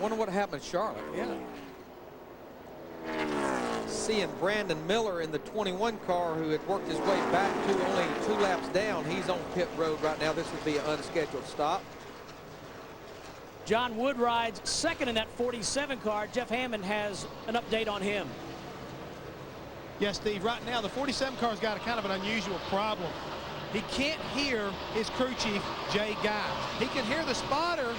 Wonder what happened in Charlotte. Yeah. Seeing Brandon Miller in the 21 car, who had worked his way back to only 2 laps down. He's on pit road right now. This would be an unscheduled stop. John Wood rides second in that 47 car. Jeff Hammond has an update on him. Yes, Steve, right now the 47 car's got a kind of an unusual problem. He can't hear his crew chief, Jay Guy. He can hear the spotter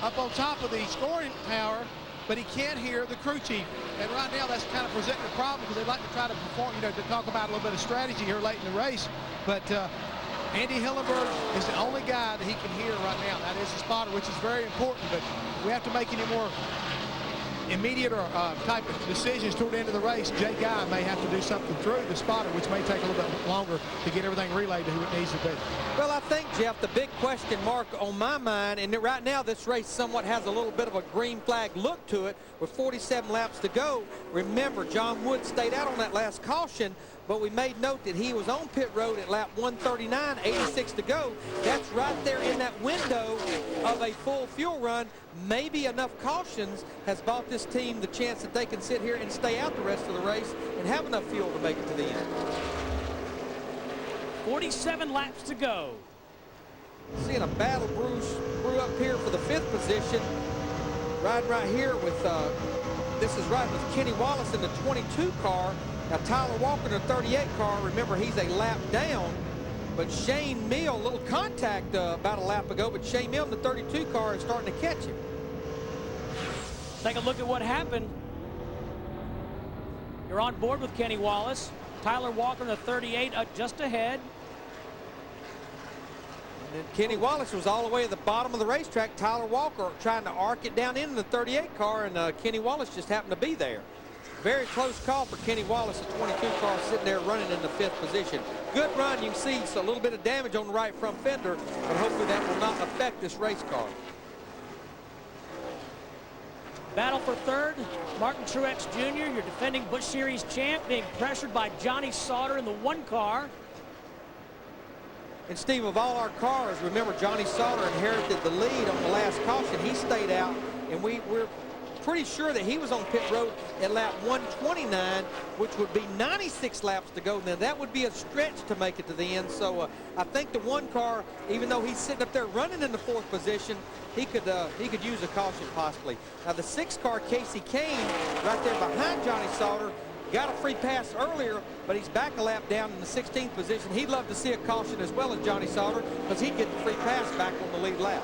up on top of the scoring tower, but he can't hear the crew chief. And right now that's kind of presenting a problem because they'd like to try to perform, you know, to talk about a little bit of strategy here late in the race. But Andy Hillenberg is the only guy that he can hear right now. That is the spotter, which is very important, but we have to make any more immediate or type of decisions toward the end of the race. Jay Guy may have to do something through the spotter, which may take a little bit longer to get everything relayed to who it needs to be. Well, I think, Jeff, the big question mark on my mind, and right now this race somewhat has a little bit of a green flag look to it with 47 laps to go. Remember, John Wood stayed out on that last caution, but we made note that he was on pit road at lap 139, 86 to go. That's right there in that window of a full fuel run. Maybe enough cautions has bought this team the chance that they can sit here and stay out the rest of the race and have enough fuel to make it to the end. 47 laps to go. Seeing a battle brew up here for the 5th position. Riding right here with, this is riding with Kenny Wallace in the 22 car. Now Tyler Walker in the 38 car, remember he's a lap down, but Shane Mill, a little contact about a lap ago, but Shane Mill in the 32 car is starting to catch him. Take a look at what happened. You're on board with Kenny Wallace. Tyler Walker in the 38 just ahead. And then Kenny Wallace was all the way at the bottom of the racetrack. Tyler Walker trying to arc it down into the 38 car, and Kenny Wallace just happened to be there. Very close call for Kenny Wallace, the 22 car sitting there running in the 5th position. Good run. You can see a little bit of damage on the right front fender, but hopefully that will not affect this race car. Battle for 3rd, Martin Truex Jr., your defending Busch Series champ, being pressured by Johnny Sauter in the 1 car. And Steve, of all our cars, remember Johnny Sauter inherited the lead on the last caution. He stayed out, and we're pretty sure that he was on pit road at lap 129, which would be 96 laps to go. Now that would be a stretch to make it to the end. So I think the 1 car, even though he's sitting up there running in the 4th position, he could use a caution possibly. Now the 6 car, Casey Kane, right there behind Johnny Sauter, got a free pass earlier, but he's back a lap down in the 16th position. He'd love to see a caution as well as Johnny Sauter, because he'd get the free pass back on the lead lap.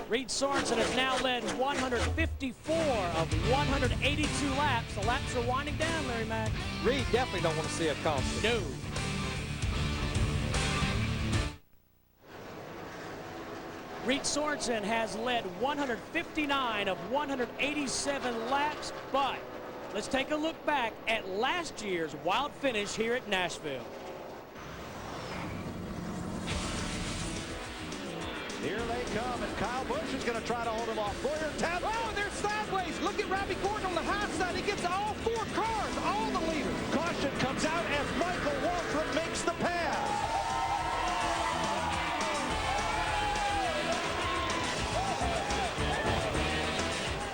Reed Sorensen has now led 154 of 182 laps. The laps are winding down, Larry Mack. Reed definitely don't want to see a caution. No. Reed Sorensen has led 159 of 187 laps, but let's take a look back at last year's wild finish here at Nashville. Here they come, and Kyle Busch is going to try to hold him off. Boyer tap. Oh, and they're sideways. Look at Robbie Gordon on the high side. He gets all 4 cars, all the leaders. Caution comes out as Michael Waltrip makes the pass.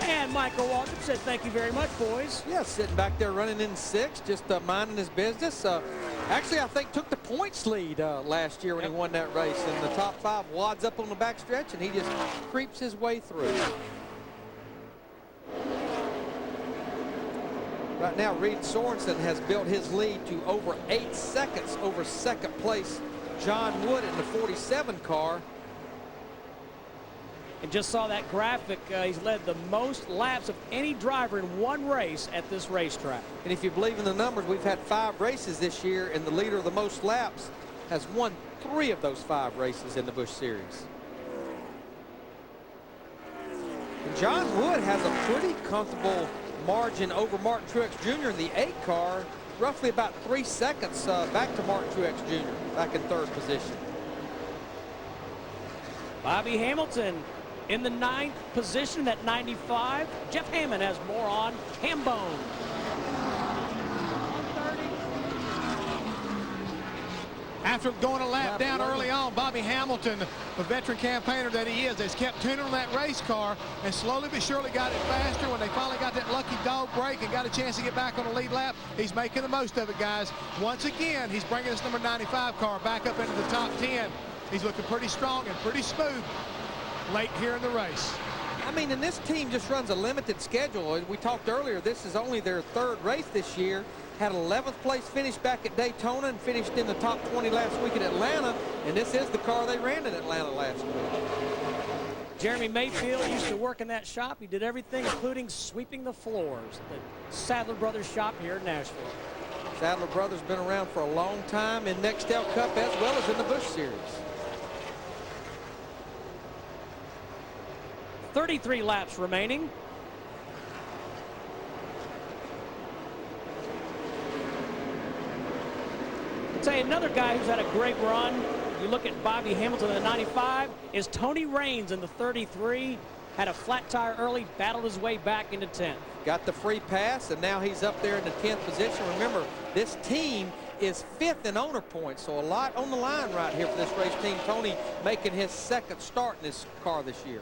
And Michael Waltrip said, "Thank you very much, boys." Yeah, sitting back there running in 6th, just minding his business. Actually, I think took the points lead last year when he won that race. In the top 5, wads up on the backstretch, and he just creeps his way through. Right now, Reed Sorensen has built his lead to over 8 seconds over 2nd place John Wood in the 47 car. And just saw that graphic. He's led the most laps of any driver in 1 race at this racetrack. And if you believe in the numbers, we've had 5 races this year, and the leader of the most laps has won 3 of those 5 races in the Busch Series. And John Wood has a pretty comfortable margin over Martin Truex Jr. in the 8 car, roughly about 3 seconds back to Martin Truex Jr. back in 3rd position. Bobby Hamilton in the 9th position at 95. Jeff Hammond has more on Hambone. After going a lap down early on, Bobby Hamilton, the veteran campaigner that he is, has kept tuning on that race car and slowly but surely got it faster. When they finally got that lucky dog break and got a chance to get back on the lead lap, he's making the most of it, guys. Once again, he's bringing this number 95 car back up into the top 10. He's looking pretty strong and pretty smooth late here in the race. I mean, and this team just runs a limited schedule. We talked earlier, this is only their 3rd race this year. Had an 11th place finish back at Daytona and finished in the top 20 last week at Atlanta. And this is the car they ran in Atlanta last week. Jeremy Mayfield used to work in that shop. He did everything, including sweeping the floors. The Sadler Brothers shop here in Nashville. Sadler Brothers been around for a long time in Nextel Cup as well as in the Busch Series. 33 laps remaining. I'd say another guy who's had a great run, you look at Bobby Hamilton in the 95, is Tony Raines in the 33. Had a flat tire early, battled his way back into 10th. Got the free pass, and now he's up there in the 10th position. Remember, this team is 5th in owner points, so a lot on the line right here for this race team. Tony making his 2nd start in this car this year.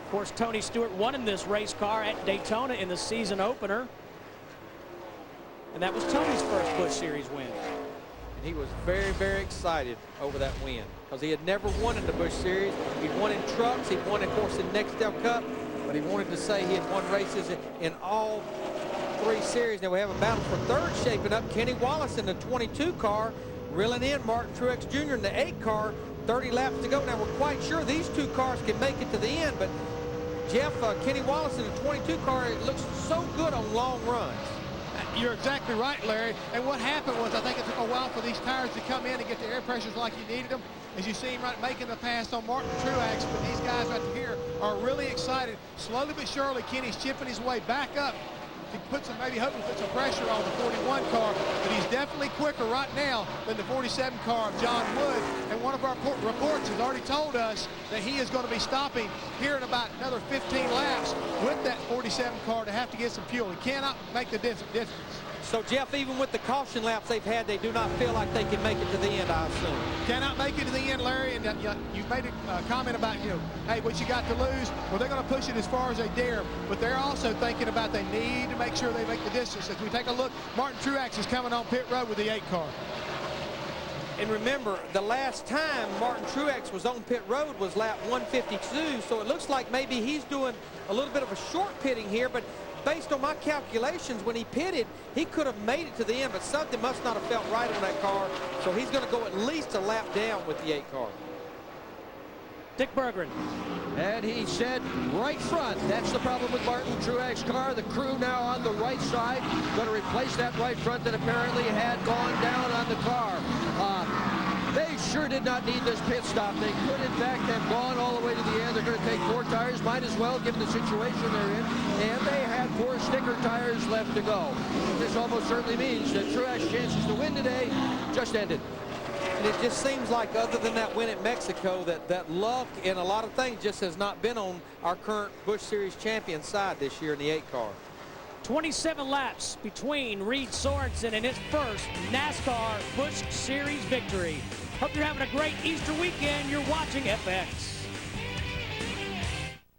Of course, Tony Stewart won in this race car at Daytona in the season opener. And that was Tony's first Busch Series win. And he was very, very excited over that win because he had never won in the Busch Series. He'd won in trucks. He'd won, of course, in Nextel Cup. But he wanted to say he had won races in all 3 series. Now we have a battle for 3rd shaping up. Kenny Wallace in the 22 car, reeling in Martin Truex Jr. in the 8 car. 30 laps to go. Now we're quite sure these 2 cars can make it to the end, but Jeff, Kenny Wallace in the 22 car, it looks so good on long runs. You're exactly right, Larry. And what happened was, I think it took a while for these tires to come in and get the air pressures like you needed them. As you see him right making the pass on Martin Truex, but these guys right here are really excited. Slowly but surely, Kenny's chipping his way back up to put some, maybe hoping to put some pressure on the 41 car, but he's definitely quicker right now than the 47 car of John Wood. And one of our reports has already told us that he is going to be stopping here in about another 15 laps with that 47 car to have to get some fuel. He cannot make the distance. So, Jeff, even with the caution laps they've had, they do not feel like they can make it to the end, I assume. Cannot make it to the end, Larry. And you made a comment about, hey, what you got to lose? Well, they're going to push it as far as they dare. But they're also thinking about they need to make sure they make the distance. As we take a look, Martin Truex is coming on pit road with the 8 car. And remember, the last time Martin Truex was on pit road was lap 152. So it looks like maybe he's doing a little bit of a short pitting here. But based on my calculations, when he pitted, he could have made it to the end, but something must not have felt right on that car. So he's going to go at least a lap down with the 8 car. Dick Berggren. And he said right front. That's the problem with Martin Truex's car. The crew now on the right side going to replace that right front that apparently had gone down on the car. They sure did not need this pit stop. They could, in fact, have gone all the way to the end. They're going to take 4 tires. Might as well, given the situation they're in. And they had 4 sticker tires left to go. This almost certainly means that Truex's chances to win today just ended. And it just seems like, other than that win at Mexico, that luck in a lot of things just has not been on our current Busch Series champion side this year in the 8 car. 27 laps between Reed Sorensen and his first NASCAR Busch Series victory. Hope you're having a great Easter weekend. You're watching FX.